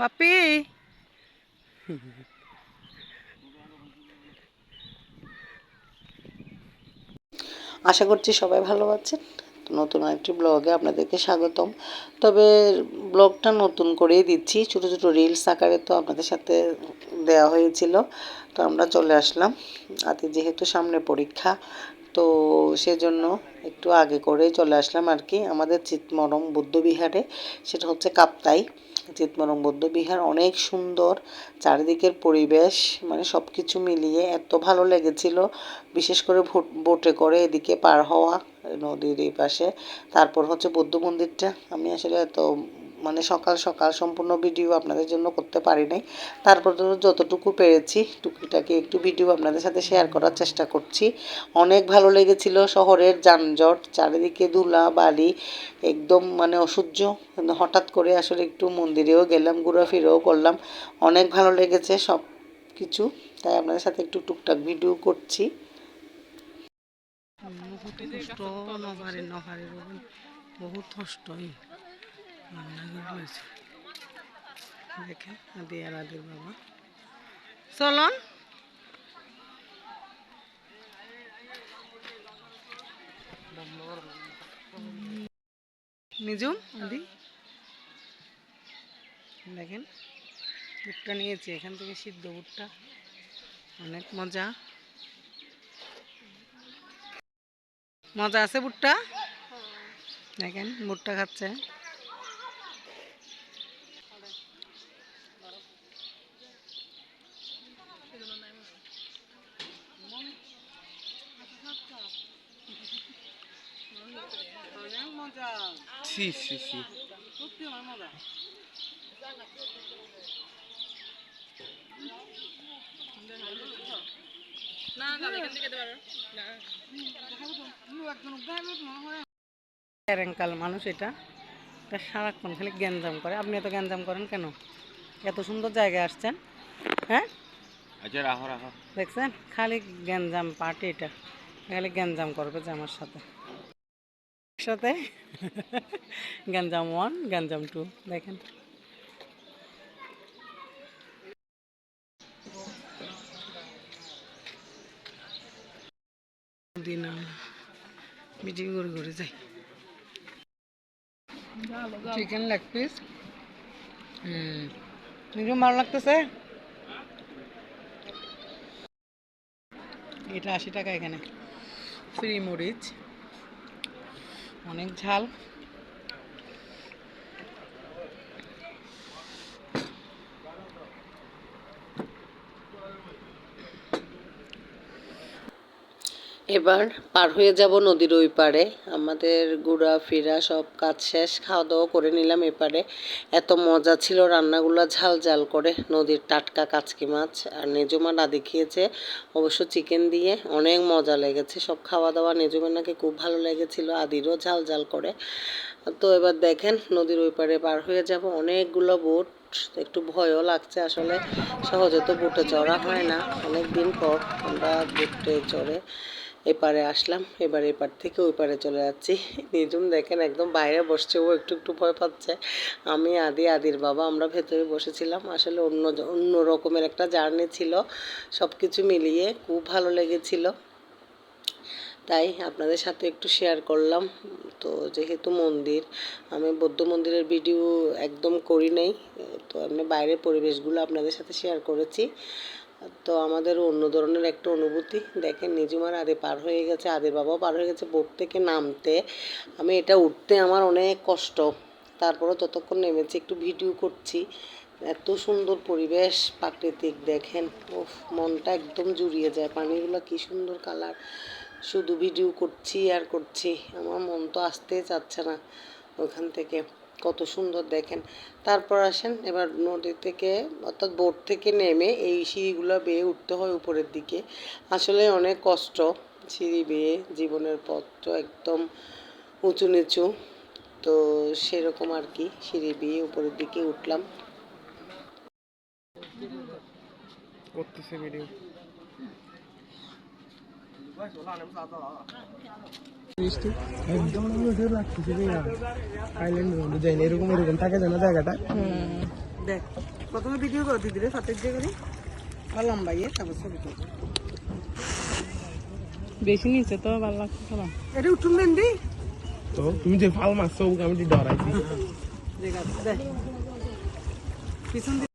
বাপি আশা করছি সবাই ভালো আছেন। নতুন একটি ব্লগে আপনাদেরকে স্বাগতম। তবে ব্লগটা নতুন করেই দিচ্ছি, ছোট ছোট রিলস আকারে তো আপনাদের সাথে দেওয়া হয়েছিল। তো আমরা চলে আসলাম আজকে যেহেতু সামনে পরীক্ষা, তো সেজন্য একটু আগে করেই চলে আসলাম আর কি আমাদের চিতমরম বৌদ্ধবিহারে। সেটা হচ্ছে কাপ্তাই চিতমরম বৌদ্ধবিহার। অনেক সুন্দর চারিদিকের পরিবেশ, মানে সব কিছু মিলিয়ে এত ভালো লেগেছিল। বিশেষ করে বোটে করে এদিকে পার হওয়া নদীর এই পাশে, তারপর হচ্ছে বৌদ্ধ মন্দিরটা। আমি আসলে এত মানে সকাল সকাল সম্পূর্ণ ভিডিও আপনাদের জন্য করতে পারি নাই, তারপর যতটুকু পেরেছি টুকিটাকি একটু ভিডিও আপনাদের সাথে শেয়ার করার চেষ্টা করছি। অনেক ভালো লেগেছিল। শহরের যানজট, চারিদিকে ধুলা বালি, একদম মানে অসহ্য। হঠাৎ করে আসলে একটু মন্দিরেও গেলাম, ঘোরাফেরাও করলাম, অনেক ভালো লেগেছে সব কিছু। তাই আপনাদের সাথে একটু টুকটাক ভিডিও করছি। বহুত কষ্ট দেখেন আদির বাবা। চলন নিজুম আদি দেখেন ভুট্টা নিয়েছি এখান থেকে, সিদ্ধ ভুট্টা, অনেক মজা মজা আছে ভুট্টা। দেখেন ভুট্টা খাচ্ছে। ছি ছি ছি এরেঙ্কাল মানুষ এটা সারাক্ষণ খালি গ্যাঞ্জাম করে। আপনি এত গ্যাঞ্জাম করেন কেন? এত সুন্দর জায়গায় আসছেন, হ্যাঁ দেখছেন খালি গ্যাঞ্জাম পার্টি। এটা খালি গ্যাঞ্জাম করবে যে আমার সাথে একসাথে গ্যাঞ্জাম 1 গ্যাঞ্জাম 2 দেখেন। দিন মিটিং করে করে যাই। চিকেন লেগ পিস নিজেও ভালো লাগতেছে। এটা 80 টাকা, এখানে ফ্রি মরিচ, অনেক ঝাল। এবার পার হয়ে যাব নদীর ওই পারে। আমাদের ঘোরাফেরা সব কাজ শেষ, খাওয়া দাওয়া করে নিলাম এপারে। এত মজা ছিল রান্নাগুলো, ঝাল ঝাল করে নদীর টাটকা কাচকি মাছ। আর নেজুমা দাদি খেয়েছে অবশ্য চিকেন দিয়ে, অনেক মজা লেগেছে সব খাওয়া দাওয়া। নেজুমার নাকি খুব ভালো লেগেছিল, আদিরও ঝাল ঝাল করে। তো এবার দেখেন নদীর ওই পারে পার হয়ে যাব। অনেকগুলো বোট, একটু ভয়ও লাগছে আসলে, সহজে তো বোটে চড়া হয় না। অনেক দিন পর আমরা বোটে চড়ে এপারে আসলাম। এবার এপার থেকে ওই পারে চলে যাচ্ছি। নিজুম দেখেন একদম বাইরে বসছে, ও একটু একটু ভয় পাচ্ছে। আমি আদির বাবা আমরা ভেতরে বসেছিলাম। আসলে অন্য রকমের একটা জার্নি ছিল, সব কিছু মিলিয়ে খুব ভালো লেগেছিল, তাই আপনাদের সাথে একটু শেয়ার করলাম। তো যেহেতু মন্দির, আমি বৌদ্ধ মন্দিরের ভিডিও একদম করি নাই, তো আমি বাইরের পরিবেশগুলো আপনাদের সাথে শেয়ার করেছি। তো আমাদের অন্য ধরনের একটা অনুভূতি। দেখেন নিজুমার আদি পার হয়ে গেছে, আদির বাবাও পার হয়ে গেছে। বোট থেকে নামতে আমি এটা উঠতে আমার অনেক কষ্ট, তারপরে ততক্ষণ নেমেছি একটু ভিডিও করছি। এত সুন্দর পরিবেশ প্রাকৃতিক দেখেন, উফ মনটা একদম জুড়িয়ে যায়। পানিগুলো কি সুন্দর কালার, শুধু ভিডিও করছি আর করছি, আমার মন তো আসতেই চাচ্ছে না ওখান থেকে। কত সুন্দর দেখেন। তারপর আসেন এবার নদী থেকে অর্থাৎ বোট থেকে নেমে এই সিঁড়িগুলো বেয়ে উঠতে হয় উপরের দিকে। আসলে অনেক কষ্ট সিঁড়ি বেয়ে, জীবনের পথ তো একদম উঁচু নিচু। তো সেরকম আর কি, সিঁড়ি বেয়ে উপরের দিকে উঠলাম। করতেছে ভিডিও একদম লাগতেছে আইল্যান্ড এরকম এরকম থাকে যেন জায়গাটা। দেখ প্রথমে ভিডিও করে দিদি রে সাথে দিয়ে করি আর লম্বা ইয়ে তারপর ছবি করবো বেশি নিচে তো ভালো লাগছে না এটা উঠুন দেন দি তো তুমি যে ফাল মারছো আমি ডরাইছি দেখ পিছন